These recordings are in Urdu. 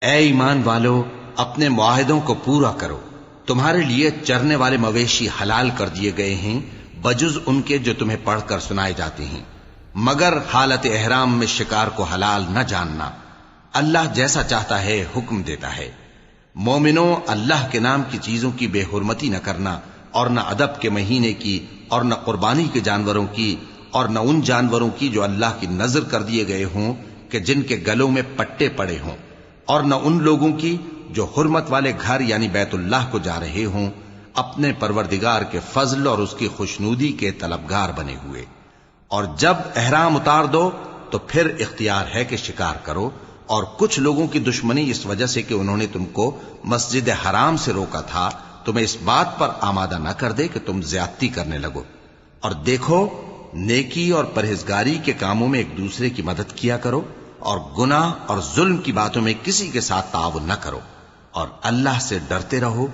اے ایمان والو، اپنے معاہدوں کو پورا کرو۔ تمہارے لیے چرنے والے مویشی حلال کر دیے گئے ہیں بجز ان کے جو تمہیں پڑھ کر سنائے جاتے ہیں، مگر حالت احرام میں شکار کو حلال نہ جاننا۔ اللہ جیسا چاہتا ہے حکم دیتا ہے۔ مومنوں، اللہ کے نام کی چیزوں کی بے حرمتی نہ کرنا، اور نہ ادب کے مہینے کی، اور نہ قربانی کے جانوروں کی، اور نہ ان جانوروں کی جو اللہ کی نذر کر دیے گئے ہوں کہ جن کے گلوں میں پٹے پڑے ہوں، اور نہ ان لوگوں کی جو حرمت والے گھر یعنی بیت اللہ کو جا رہے ہوں، اپنے پروردگار کے فضل اور اس کی خوشنودی کے طلبگار بنے ہوئے۔ اور جب احرام اتار دو تو پھر اختیار ہے کہ شکار کرو، اور کچھ لوگوں کی دشمنی اس وجہ سے کہ انہوں نے تم کو مسجد حرام سے روکا تھا، تمہیں اس بات پر آمادہ نہ کر دے کہ تم زیادتی کرنے لگو۔ اور دیکھو، نیکی اور پرہیزگاری کے کاموں میں ایک دوسرے کی مدد کیا کرو، اور گناہ اور ظلم کی باتوں میں کسی کے ساتھ تعاون نہ کرو، اور اللہ سے ڈرتے رہو۔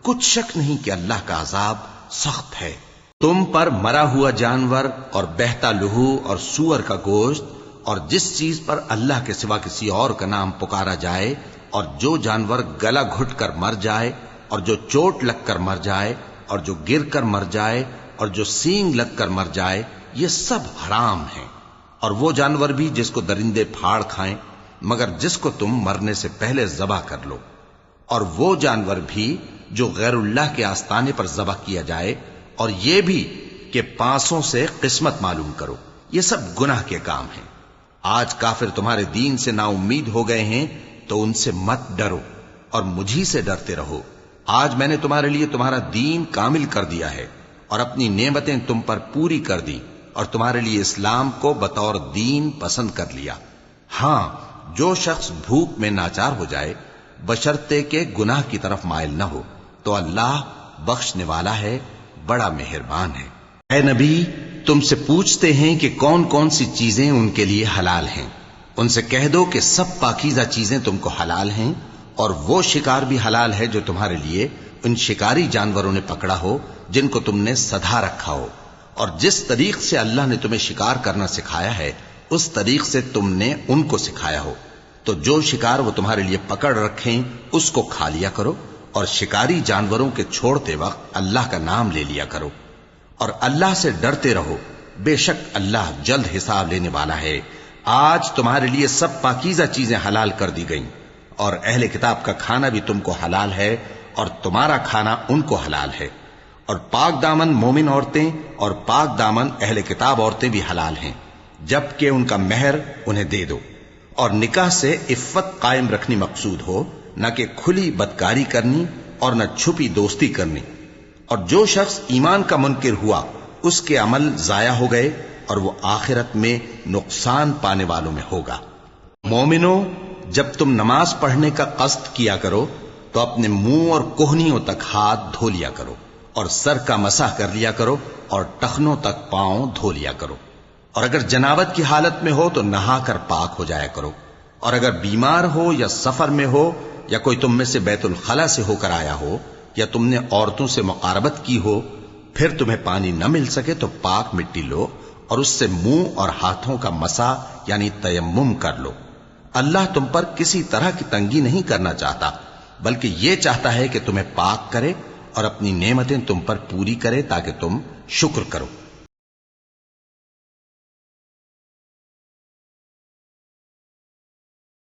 کچھ شک نہیں کہ اللہ کا عذاب سخت ہے۔ تم پر مرا ہوا جانور اور بہتا لہو اور سور کا گوشت اور جس چیز پر اللہ کے سوا کسی اور کا نام پکارا جائے، اور جو جانور گلا گھٹ کر مر جائے، اور جو چوٹ لگ کر مر جائے، اور جو گر کر مر جائے، اور جو سینگ لگ کر مر جائے، یہ سب حرام ہیں۔ اور وہ جانور بھی جس کو درندے پھاڑ کھائیں، مگر جس کو تم مرنے سے پہلے ذبح کر لو، اور وہ جانور بھی جو غیر اللہ کے آستانے پر ذبح کیا جائے، اور یہ بھی کہ پانسوں سے قسمت معلوم کرو۔ یہ سب گناہ کے کام ہیں۔ آج کافر تمہارے دین سے نا امید ہو گئے ہیں تو ان سے مت ڈرو اور مجھی سے ڈرتے رہو۔ آج میں نے تمہارے لیے تمہارا دین کامل کر دیا ہے اور اپنی نعمتیں تم پر پوری کر دی، اور تمہارے لیے اسلام کو بطور دین پسند کر لیا۔ ہاں، جو شخص بھوک میں ناچار ہو جائے بشرطے کہ گناہ کی طرف مائل نہ ہو تو اللہ بخشنے والا ہے، بڑا مہربان ہے۔ اے نبی، تم سے پوچھتے ہیں کہ کون کون سی چیزیں ان کے لیے حلال ہیں۔ ان سے کہہ دو کہ سب پاکیزہ چیزیں تم کو حلال ہیں، اور وہ شکار بھی حلال ہے جو تمہارے لیے ان شکاری جانوروں نے پکڑا ہو جن کو تم نے سدھا رکھا ہو، اور جس طریق سے اللہ نے تمہیں شکار کرنا سکھایا ہے اس طریق سے تم نے ان کو سکھایا ہو۔ تو جو شکار وہ تمہارے لیے پکڑ رکھیں اس کو کھا لیا کرو، اور شکاری جانوروں کے چھوڑتے وقت اللہ کا نام لے لیا کرو، اور اللہ سے ڈرتے رہو، بے شک اللہ جلد حساب لینے والا ہے۔ آج تمہارے لیے سب پاکیزہ چیزیں حلال کر دی گئیں، اور اہل کتاب کا کھانا بھی تم کو حلال ہے، اور تمہارا کھانا ان کو حلال ہے، اور پاک دامن مومن عورتیں اور پاک دامن اہل کتاب عورتیں بھی حلال ہیں، جبکہ ان کا مہر انہیں دے دو۔ اور نکاح سے عفت قائم رکھنی مقصود ہو، نہ کہ کھلی بدکاری کرنی اور نہ چھپی دوستی کرنی۔ اور جو شخص ایمان کا منکر ہوا اس کے عمل ضائع ہو گئے، اور وہ آخرت میں نقصان پانے والوں میں ہوگا۔ مومنوں، جب تم نماز پڑھنے کا قصد کیا کرو تو اپنے منہ اور کوہنیوں تک ہاتھ دھو لیا کرو، اور سر کا مسح کر لیا کرو، اور ٹخنوں تک پاؤں دھو لیا کرو، اور اگر جنابت کی حالت میں ہو تو نہا کر پاک ہو جایا کرو، اور اگر بیمار ہو یا سفر میں ہو یا کوئی تم میں سے بیت الخلا سے ہو کر آیا ہو یا تم نے عورتوں سے مقاربت کی ہو، پھر تمہیں پانی نہ مل سکے تو پاک مٹی لو اور اس سے منہ اور ہاتھوں کا مسح یعنی تیمم کر لو۔ اللہ تم پر کسی طرح کی تنگی نہیں کرنا چاہتا، بلکہ یہ چاہتا ہے کہ تمہیں پاک کرے اور اپنی نعمتیں تم پر پوری کرے تاکہ تم شکر کرو۔